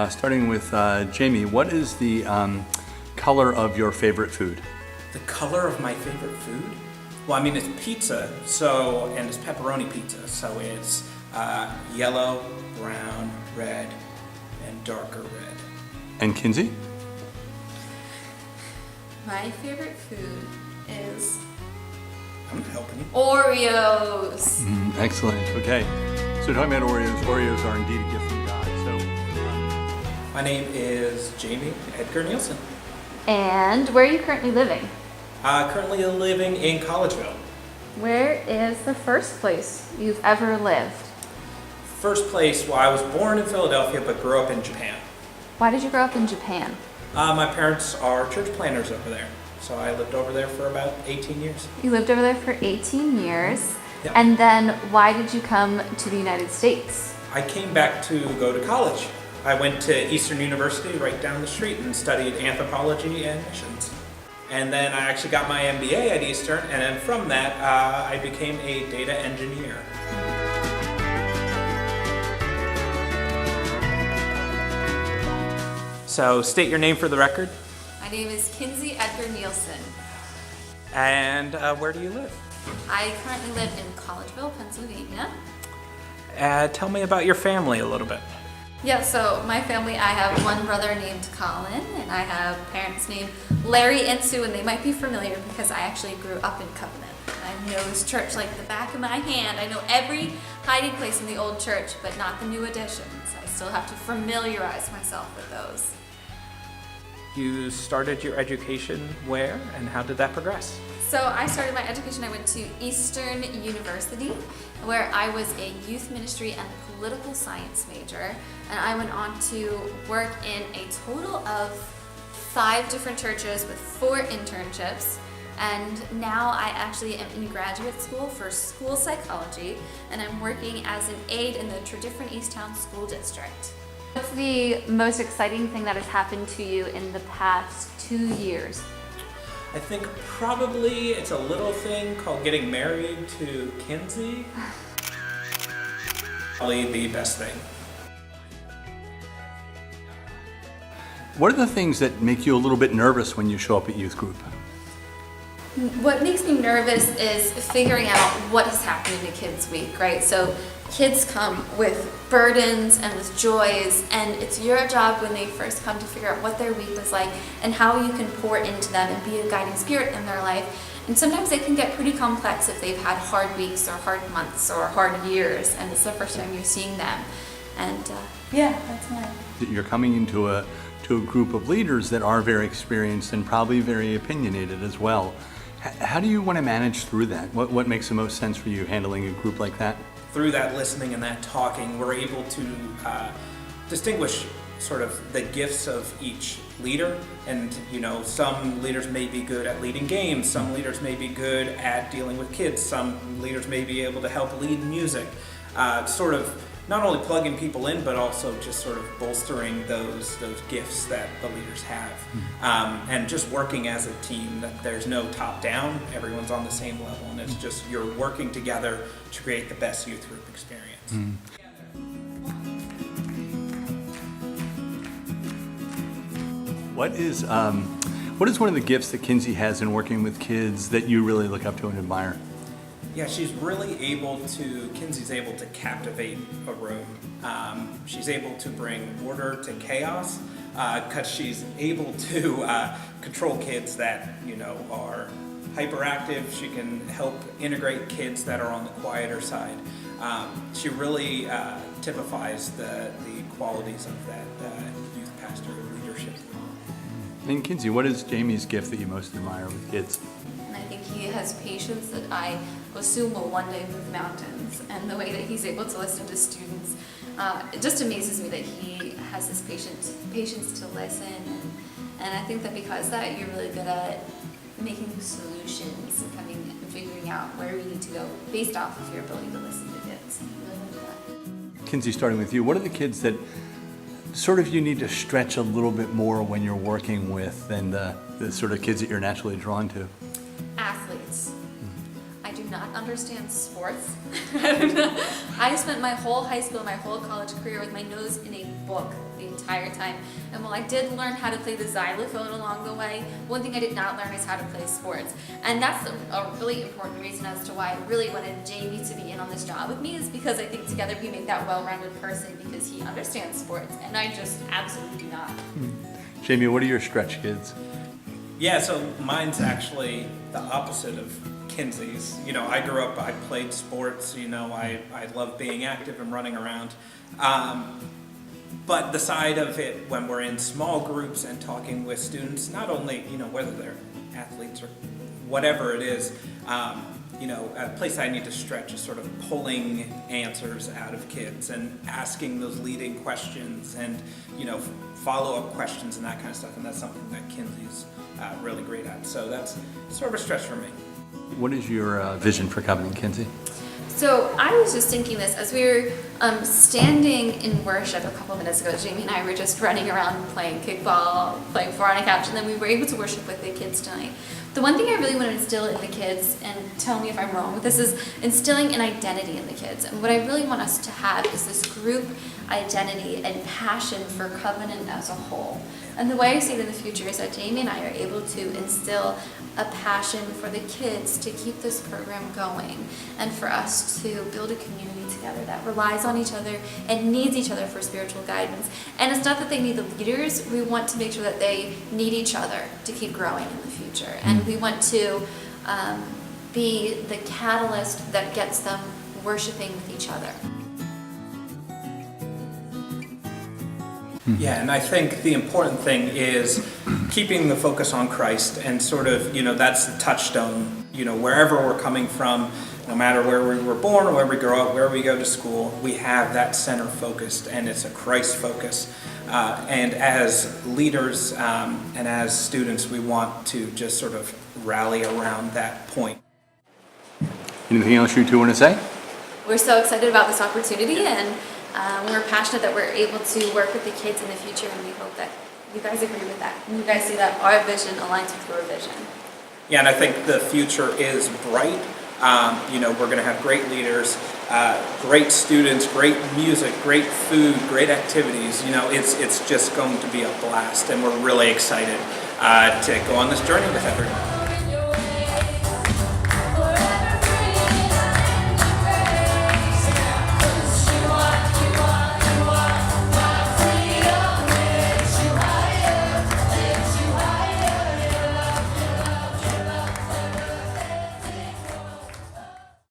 Starting with Jamie, what is the color of your favorite food? The color of my favorite food? Well, I mean, it's pizza, and it's pepperoni pizza, so it's yellow, brown, red, and darker red. And Kinsey? My favorite food is I'm helping you. Oreos. Excellent. Okay. So talking about Oreos, Oreos are indeed a gift from God. So, My name is Jamie Edgar-Nielsen. And where are you currently living? Currently living in Collegeville. Where is the first place you've ever lived? First place, well, I was born in Philadelphia but grew up in Japan. Why did you grow up in Japan? My parents are church planners over there, so I lived over there for about 18 years. You lived over there for 18 years. Yeah. And then why did you come to the United States? I came back to go to college. I went to Eastern University right down the street and studied anthropology and missions. And then I actually got my MBA at Eastern, and then from that, I became a data engineer. So, state your name for the record. My name is Kinsey Edgar-Nielsen. And where do you live? I currently live in Collegeville, Pennsylvania. Tell me about your family a little bit. Yeah, so my family, I have one brother named Colin, and I have parents named Larry and Sue, and they might be familiar because I actually grew up in Covenant. I know this church like the back of my hand. I know every hiding place in the old church, but not the new additions. I still have to familiarize myself with those. You started your education where, and how did that progress? So I started my education, I went to Eastern University, where I was a youth ministry and political science major, and I went on to work in a total of 5 different churches with 4 internships, and now I actually am in graduate school for school psychology, and I'm working as an aide in the Tredyffrin Easttown School District. What's the most exciting thing that has happened to you in the past 2 years? I think probably it's a little thing called getting married to Kinsey. Probably the best thing. what are the things that make you a little bit nervous when you show up at youth group? What makes me nervous is figuring out what has happened in a kid's week, right? So kids come with burdens and with joys, and it's your job when they first come to figure out what their week was like and how you can pour into them and be a guiding spirit in their life. And sometimes it can get pretty complex if they've had hard weeks or hard months or hard years, and it's the first time you're seeing them. And yeah, that's mine. You're coming into a group of leaders that are very experienced and probably very opinionated as well. How do you want to manage through that? What makes the most sense for you handling a group like that? Through that listening and that talking, we're able to distinguish sort of the gifts of each leader. And, you know, some leaders may be good at leading games, some leaders may be good at dealing with kids, some leaders may be able to help lead music. Sort of not only plugging people in, but also just sort of bolstering those gifts that the leaders have. And just working as a team, that there's no top down, everyone's on the same level, and it's just you're working together to create the best youth group experience. What is one of the gifts that Kinsey has in working with kids that you really look up to and admire? Yeah, she's really Kinsey's able to captivate a room. She's able to bring order to chaos, because she's able to control kids that, you know, are hyperactive. She can help integrate kids that are on the quieter side. She really typifies the qualities of that youth pastor leadership. And Kinsey, what is Jamie's gift that you most admire with kids? And I think he has patience that I assume will one day move mountains, and the way that he's able to listen to students, it just amazes me that he has this patience to listen, and I think that because of that, you're really good at making solutions and figuring out where we need to go based off of your ability to listen to kids. Really good at that. Kinsey, starting with you, what are the kids that sort of you need to stretch a little bit more when you're working with than the sort of kids that you're naturally drawn to? Athletes. I do not understand understands sports. I don't know. I spent my whole high school, my whole college career with my nose in a book the entire time. And while I did learn how to play the xylophone along the way, one thing I did not learn is how to play sports. And that's a really important reason as to why I really wanted Jamie to be in on this job with me, is because I think together we make that well-rounded person, because he understands sports and I just absolutely do not. Jamie, what are your stretch kids? Yeah, so mine's actually the opposite of Kinsey's. You know, I grew up, I played sports, you know, I love being active and running around. But the side of it, when we're in small groups and talking with students, not only, you know, whether they're athletes or whatever it is, you know, a place I need to stretch is sort of pulling answers out of kids and asking those leading questions and, you know, follow-up questions and that kind of stuff. And that's something that Kinsey's really great at. So that's sort of a stretch for me. What is your vision for Covenant, Kinsey? So I was just thinking this as we were standing in worship a couple minutes ago. Jamie and I were just running around playing kickball, playing four on a couch, and then we were able to worship with the kids tonight. The one thing I really want to instill in the kids, and tell me if I'm wrong with this, is instilling an identity in the kids. And what I really want us to have is this group identity and passion for Covenant as a whole. And the way I see it in the future is that Jamie and I are able to instill a passion for the kids to keep this program going, and for us to build a community together that relies on each other and needs each other for spiritual guidance. And it's not that they need the leaders, we want to make sure that they need each other to keep growing in the future. And we want to be the catalyst that gets them worshiping with each other. Yeah, and I think the important thing is keeping the focus on Christ, and sort of, you know, that's the touchstone, you know, wherever we're coming from, no matter where we were born or where we grow up, where we go to school, we have that center focused, and it's a Christ focus. And as leaders and as students, we want to just sort of rally around that point. Anything else you two want to say? We're so excited about this opportunity, and we're passionate that we're able to work with the kids in the future, and we hope that you guys agree with that. And you guys see that our vision aligns with your vision. Yeah, and I think the future is bright. You know, we're going to have great leaders, great students, great music, great food, great activities. You know, it's just going to be a blast, and we're really excited to go on this journey with everyone.